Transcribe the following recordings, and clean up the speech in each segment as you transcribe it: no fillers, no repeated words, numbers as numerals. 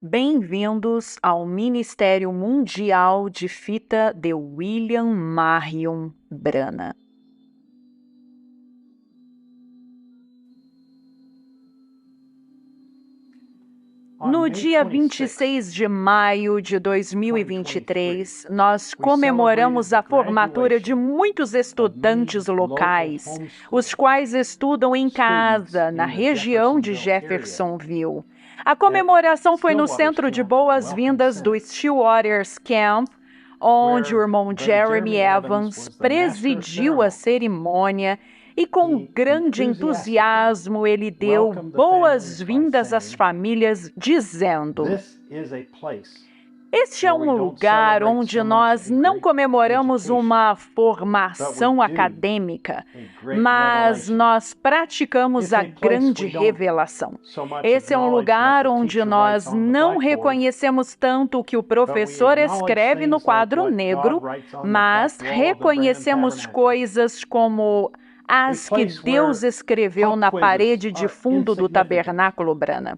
Bem-vindos ao Ministério Mundial de Fita de William Marion Branham. No dia 26 de maio de 2023, nós comemoramos a formatura de muitos estudantes locais, os quais estudam em casa, na região de Jeffersonville. A comemoração foi no Centro de Boas-Vindas do Stillwaters Camp, onde o irmão Jeremy Evans presidiu a cerimônia e com grande entusiasmo ele deu boas-vindas às famílias, dizendo: "Este é um lugar onde nós não comemoramos uma formação acadêmica, mas nós praticamos a grande revelação. Esse é um lugar onde nós não reconhecemos tanto o que o professor escreve no quadro negro, mas reconhecemos coisas como as que Deus escreveu na parede de fundo do tabernáculo Branham.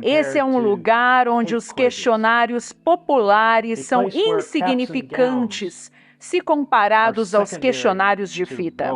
Esse é um lugar onde os questionários populares são insignificantes se comparados aos questionários de fita.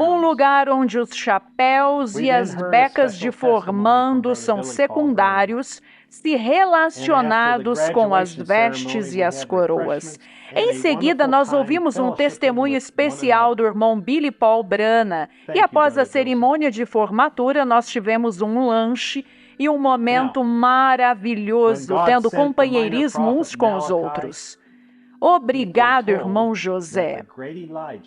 Um lugar onde os chapéus e as becas de formando são secundários se relacionados com as vestes e as coroas. Em seguida, nós ouvimos um testemunho especial do irmão Billy Paul Branham, e após a cerimônia de formatura, nós tivemos um lanche e um momento maravilhoso, tendo companheirismo uns com os outros. Obrigado, irmão José.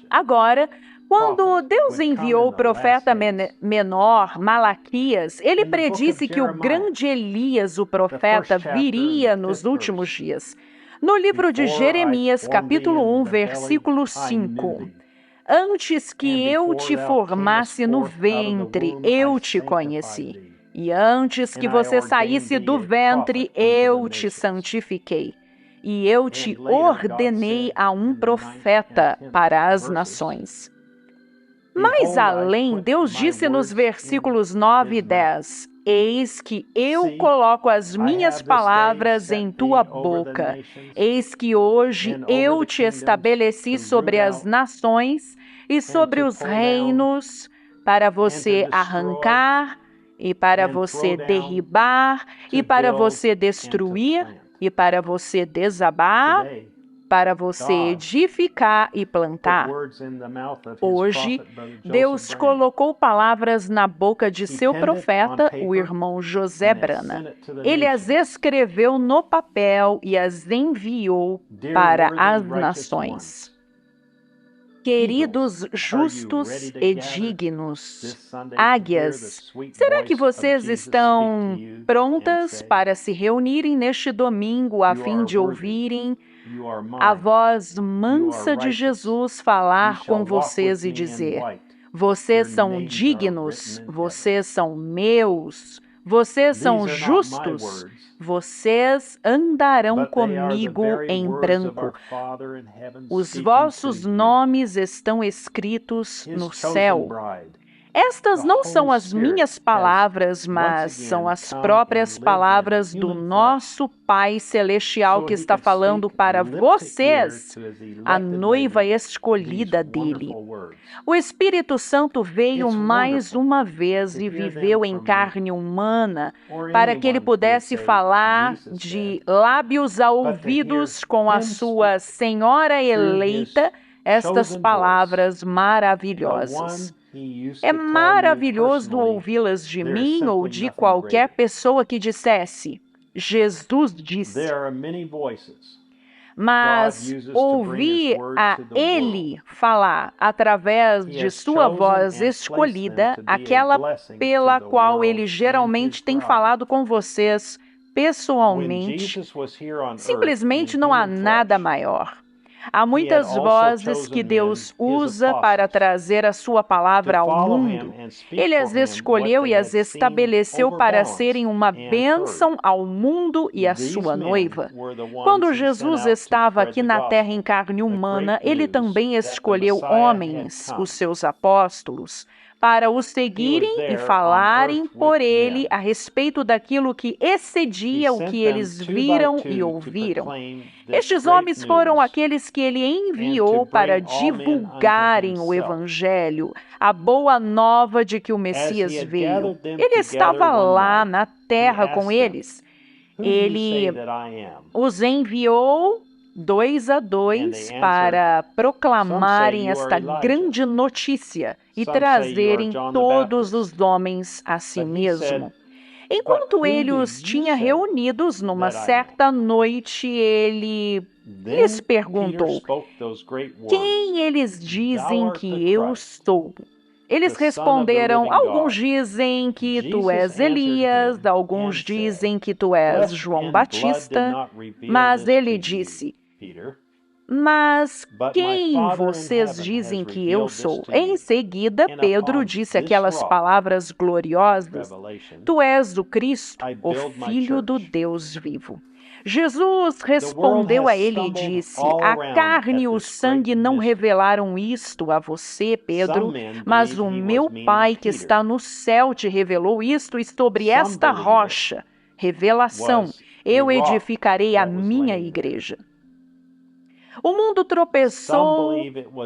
Agora, quando Deus enviou o profeta menor, Malaquias, ele predisse que o grande Elias, o profeta, viria nos últimos dias. No livro de Jeremias, capítulo 1, versículo 5. Antes que eu te formasse no ventre, eu te conheci. E antes que você saísse do ventre, eu te santifiquei. E eu te ordenei a um profeta para as nações. Mais além, Deus disse nos versículos 9 e 10, Eis que eu coloco as minhas palavras em tua boca. Eis que hoje eu te estabeleci sobre as nações e sobre os reinos, para você arrancar, e para você derribar, e para você destruir, e para você desabar, para você edificar e plantar. Hoje, Deus colocou palavras na boca de seu profeta, o irmão José Branham. Ele as escreveu no papel e as enviou para as nações. Queridos justos e dignos, águias, será que vocês estão prontas para se reunirem neste domingo a fim de ouvirem a voz mansa de Jesus falar com vocês e dizer: vocês são dignos, vocês são meus, vocês são justos, vocês andarão comigo em branco. Os vossos nomes estão escritos no céu. Estas não são as minhas palavras, mas são as próprias palavras do nosso Pai Celestial que está falando para vocês, a noiva escolhida dele. O Espírito Santo veio mais uma vez e viveu em carne humana para que ele pudesse falar de lábios a ouvidos com a sua Senhora eleita estas palavras maravilhosas. É maravilhoso ouvi-las de mim ou de qualquer pessoa que dissesse: Jesus disse. Mas ouvir a Ele falar através de sua voz escolhida, aquela pela qual Ele geralmente tem falado com vocês pessoalmente, simplesmente não há nada maior. Há muitas vozes que Deus usa para trazer a sua palavra ao mundo. Ele as escolheu e as estabeleceu para serem uma bênção ao mundo e à sua noiva. Quando Jesus estava aqui na terra em carne humana, ele também escolheu homens, os seus apóstolos, para o seguirem e falarem por ele a respeito daquilo que excedia o que eles viram e ouviram. Estes homens foram aqueles que ele enviou para divulgarem o Evangelho, a boa nova de que o Messias veio. Ele estava lá na terra com eles. Ele os enviou 2 a 2 para proclamarem esta grande notícia e trazerem todos os homens a si mesmo. Enquanto ele os tinha reunidos numa certa noite, ele lhes perguntou: quem eles dizem que eu sou? Eles responderam: alguns dizem que tu és Elias, alguns dizem que tu és João Batista. Mas ele disse: mas quem vocês dizem que eu sou? Em seguida, Pedro disse aquelas palavras gloriosas: tu és o Cristo, o Filho do Deus vivo. Jesus respondeu a ele e disse: a carne e o sangue não revelaram isto a você, Pedro, mas o meu Pai que está no céu te revelou isto, e sobre esta rocha, revelação, eu edificarei a minha igreja. O mundo tropeçou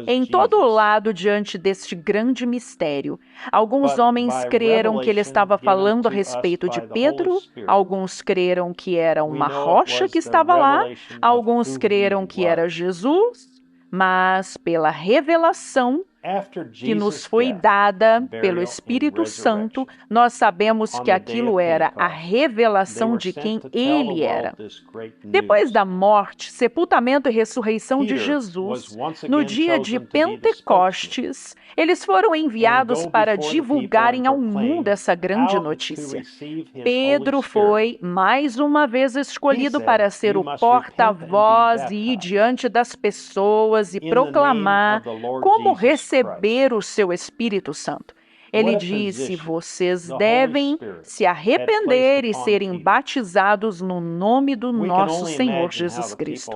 em todo lado diante deste grande mistério. Alguns homens creram que ele estava falando a respeito de Pedro, alguns creram que era uma rocha que estava lá, alguns creram que era Jesus, mas pela revelação que nos foi dada pelo Espírito Santo, nós sabemos que aquilo era a revelação de quem ele era. Depois da morte, sepultamento e ressurreição de Jesus, no dia de Pentecostes, eles foram enviados para divulgarem ao mundo essa grande notícia. Pedro foi, mais uma vez, escolhido para ser o porta-voz e ir diante das pessoas e proclamar como receber o seu Espírito Santo. Ele disse: vocês devem se arrepender e serem batizados no nome do nosso Senhor Jesus Cristo.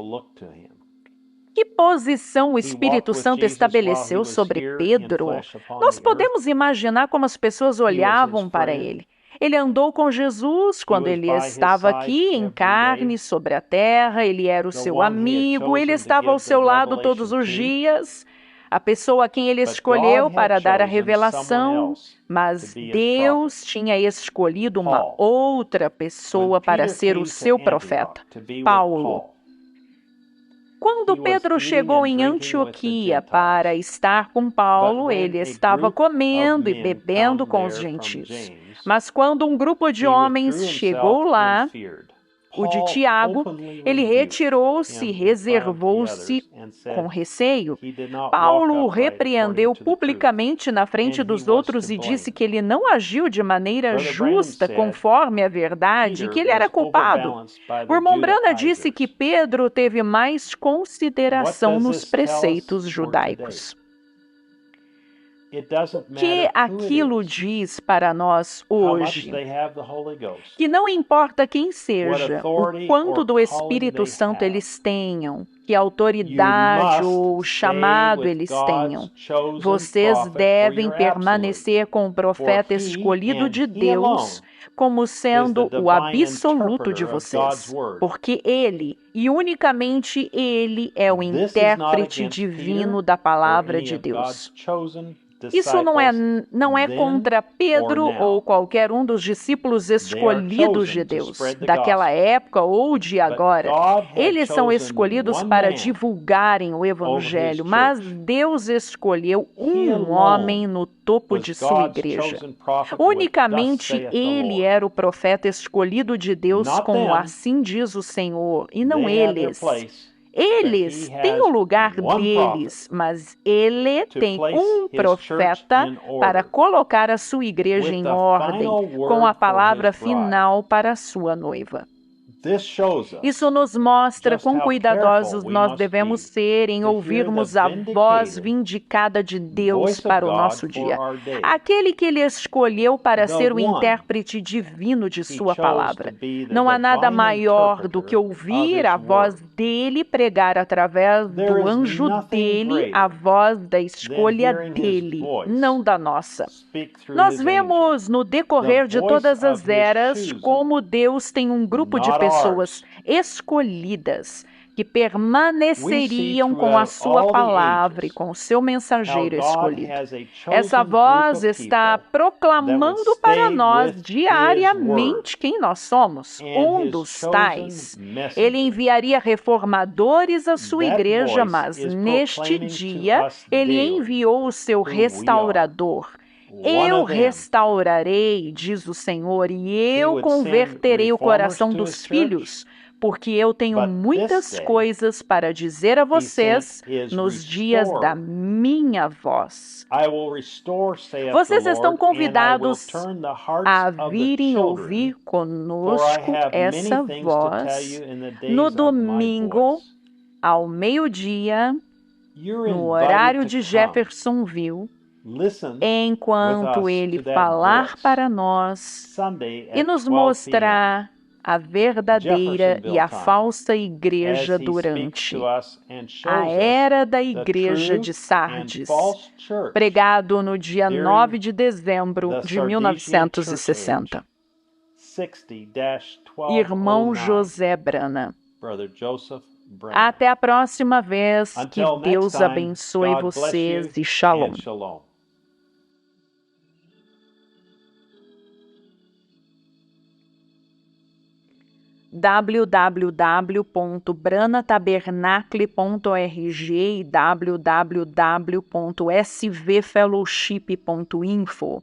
Que posição o Espírito Santo estabeleceu sobre Pedro? Nós podemos imaginar como as pessoas olhavam para ele. Ele andou com Jesus quando ele estava aqui em carne sobre a terra, ele era o seu amigo, ele estava ao seu lado todos os dias. A pessoa a quem ele escolheu para dar a revelação, mas Deus tinha escolhido uma outra pessoa para ser o seu profeta, Paulo. Quando Pedro chegou em Antioquia para estar com Paulo, ele estava comendo e bebendo com os gentios. Mas quando um grupo de homens chegou lá, o de Tiago, ele retirou-se e reservou-se com receio. Paulo o repreendeu publicamente na frente dos outros e disse que ele não agiu de maneira justa conforme a verdade, que ele era culpado. O irmão Branham disse que Pedro teve mais consideração nos preceitos judaicos. Que aquilo diz para nós hoje, que não importa quem seja, o quanto do Espírito Santo eles tenham, que autoridade ou chamado eles tenham, vocês devem permanecer com o profeta escolhido de Deus como sendo o absoluto de vocês, porque ele, e unicamente ele, é o intérprete divino da palavra de Deus. Isso não é contra Pedro ou qualquer um dos discípulos escolhidos de Deus, daquela época ou de agora. Eles são escolhidos para divulgarem o Evangelho, mas Deus escolheu um homem no topo de sua igreja. Unicamente ele era o profeta escolhido de Deus, como assim diz o Senhor, e não eles. Eles têm o lugar deles, mas ele tem um profeta para colocar a sua igreja em ordem, com a palavra final para a sua noiva. Isso nos mostra quão cuidadosos nós devemos ser em ouvirmos a voz vindicada de Deus para o nosso dia. Aquele que ele escolheu para ser o intérprete divino de sua palavra. Não há nada maior do que ouvir a voz dele pregar através There do is anjo nothing dele greater a voz da escolha hearing his dele, voice não da nossa. speak through Nós his angel. vemos no decorrer de The todas voice as of his eras choosing, como Deus tem um grupo de not pessoas ours. escolhidas que permaneceriam com a throughout sua all the palavra e ages com o seu How mensageiro God escolhido. has a Essa chosen group voz of está people proclamando para stay nós with His diariamente quem nós somos, and um His dos chosen tais. messenger. Ele enviaria reformadores à sua That igreja, voice mas is neste proclaiming to dia us ele daily enviou o seu who we are. restaurador. One Eu of them. restaurarei, diz o Senhor, e eu would converterei send o coração reformers to dos his filhos, porque eu tenho But muitas this day, coisas para dizer a vocês He sent his nos dias da restorer. minha voz. I will restore, saith Vocês the estão Lord, and I will convidados turn the hearts a of the virem children, ouvir for I conosco have essa many things to tell voz you in the no days of my domingo, voice. ao meio-dia, You're no invited horário to de come. Jeffersonville, Listen enquanto with us ele to that falar voice. para nós Sunday e at nos 12 p.m. mostrar a verdadeira e a Jeffersonville time, falsa as igreja he speaks durante to us and a shows us era da the igreja true de and Sardes, false church pregado no dia during 9 de dezembro the de Sardisian church 1960. age, Irmão 60-1209. José Brana. Brother Joseph Branham. Até a próxima vez. Que Until next Deus time, abençoe God bless you vocês e shalom. and shalom. www.branatabernacle.org e www.svfellowship.info